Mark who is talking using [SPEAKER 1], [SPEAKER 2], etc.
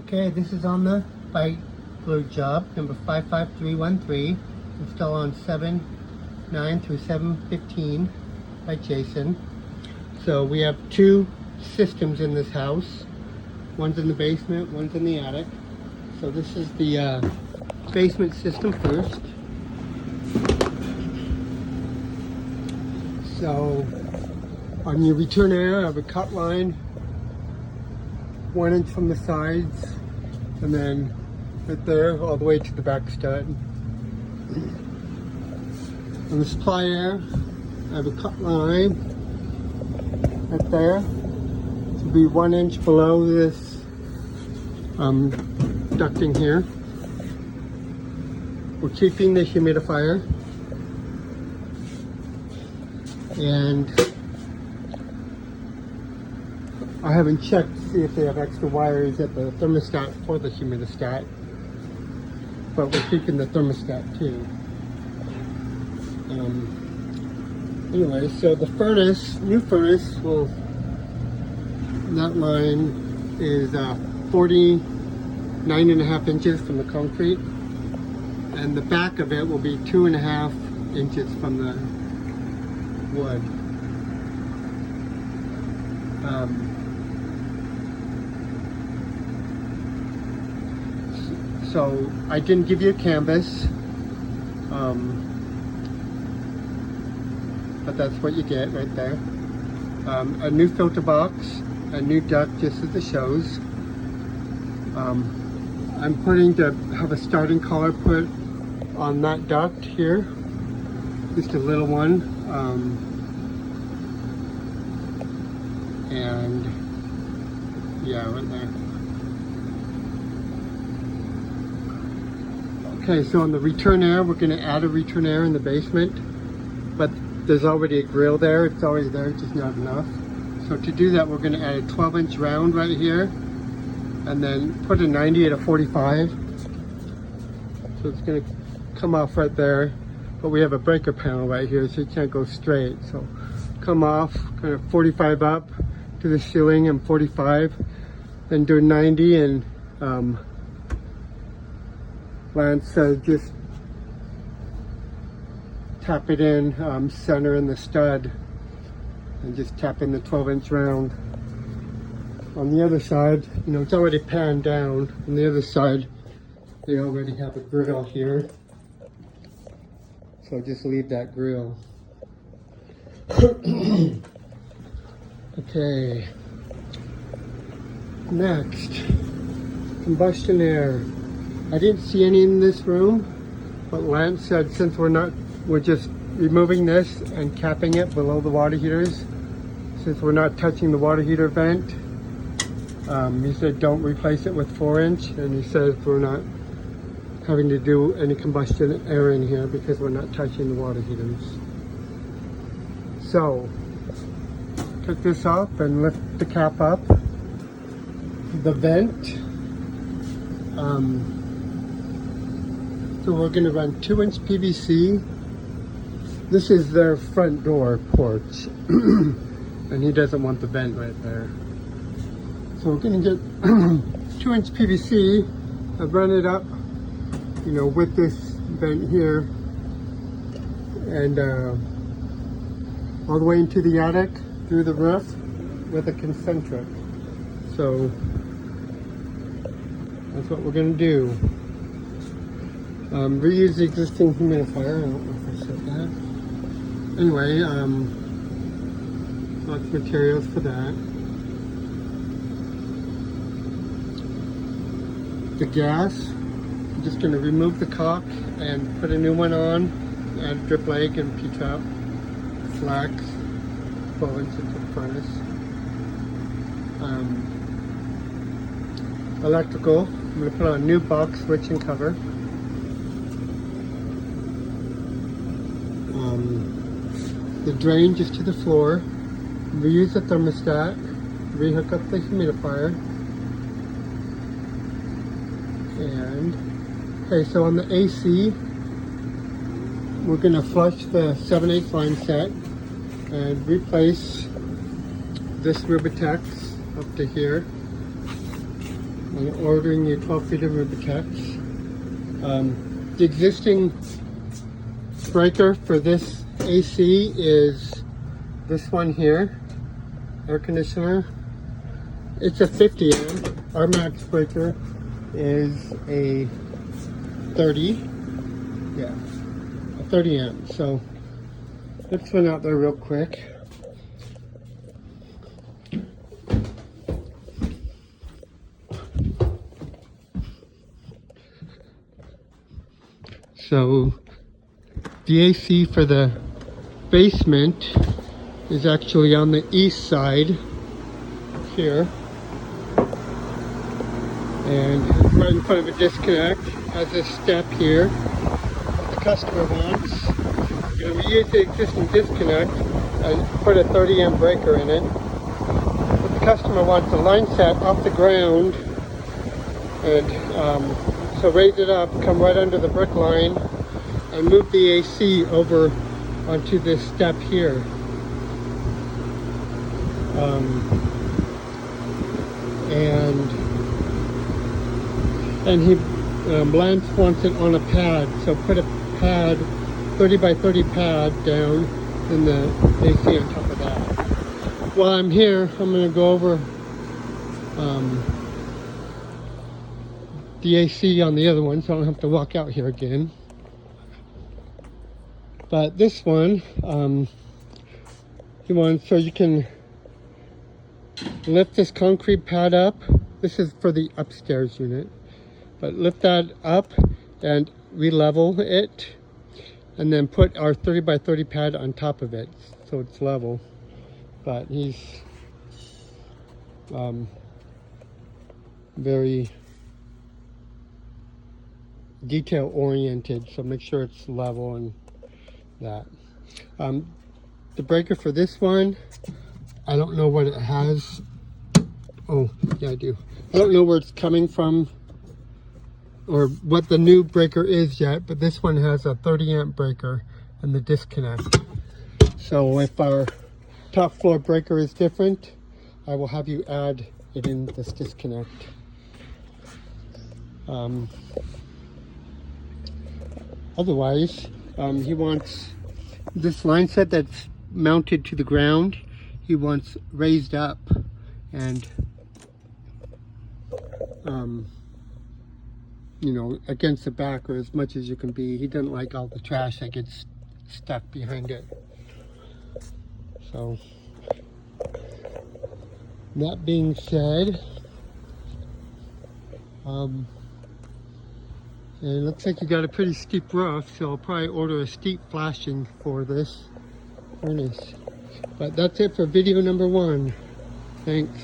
[SPEAKER 1] Okay, this is on the Biegler job, number 55313, installed on 7/9 through 7/15 by Jason. So we have two systems in this house. One's in the basement, one's in the attic. So this is the basement system first. So on your return air, I have a cut line 1 inch from the sides, and then right there all the way to the back stud. On the supply air, I have a cut line right there to be 1 inch below this ducting here. We're keeping the humidifier, and I haven't checked to see if they have extra wires at the thermostat for the humidistat, but we're keeping the thermostat too. Anyway, so the furnace, new furnace, that line is 49.5 inches from the concrete, and the back of it will be 2.5 inches from the wood. So I didn't give you a canvas, but that's what you get right there. A new filter box, a new duct, just as it shows. I'm planning to have a starting collar put on that duct here, just a little one, and yeah, right there. Okay, so on the return air, we're going to add a return air in the basement, but there's already a grill there. It's already there, it's just not enough. So to do that, we're going to add a 12-inch round right here, and then put a 90 at a 45. So it's going to come off right there, but we have a breaker panel right here, so you can't go straight. So come off, kind of 45 up to the ceiling and 45, then do 90, and Lance said just tap it in center in the stud, and just tap in the 12-inch round. On the other side, you know, it's already panned down. On the other side, they already have a grill here, so just leave that grill. Okay, next, combustion air. I didn't see any in this room, but Lance said since we're just removing this and capping it below the water heaters, since we're not touching the water heater vent, he said don't replace it with 4-inch, and he says we're not having to do any combustion air in here because we're not touching the water heaters. So, took this off and lift the cap up. The vent, so we're going to run 2-inch PVC. This is their front door porch, and he doesn't want the vent right there. So we're going to get 2-inch PVC. I've run it up, you know, with this vent here, and all the way into the attic through the roof with a concentric. So that's what we're going to do. Reuse the existing humidifier. I don't know if I said that. Anyway, lots of materials for that. The gas, I'm just going to remove the caulk and put a new one on, add drip leg and P-trap, flax, 12 inches of furnace. Electrical, I'm going to put on a new box switch and cover. The drain just to the floor. Reuse the thermostat. Rehook up the humidifier. And okay, so on the AC, we're going to flush the 7/8 line set and replace this Rubitex up to here. and ordering your 12 feet of briquettes. The existing breaker for this AC is this one here, air conditioner. It's a 50 amp. Our max breaker is a 30. Yeah, a 30 amp. So let's run out there real quick. So the AC for the basement is actually on the east side here, and it's right in front of a disconnect. Has a step here. What the customer wants, we use the existing disconnect and put a 30 amp breaker in it. But the customer wants the line set off the ground, and so raise it up, come right under the brick line, and move the AC over onto this step here. And he Lance wants it on a pad, so put a pad, 30 by 30 pad down, and the AC on top of that. While I'm here, I'm going to go over the AC on the other one, so I don't have to walk out here again. But this one, you want, so you can lift this concrete pad up. This is for the upstairs unit. But lift that up and re-level it, and then put our 30 by 30 pad on top of it, so it's level. But he's very detail oriented, so make sure it's level and that. The breaker for this one, I don't know what it has. Oh, yeah, I do. I don't know where it's coming from or what the new breaker is yet, but this one has a 30 amp breaker and the disconnect. So if our top floor breaker is different, I will have you add it in this disconnect. Otherwise, he wants this line set that's mounted to the ground, he wants raised up and you know, against the back or as much as you can be. He doesn't like all the trash that gets stuck behind it. So that being said, and it looks like you got a pretty steep roof, so I'll probably order a steep flashing for this furnace. But that's it for video number 1. Thanks.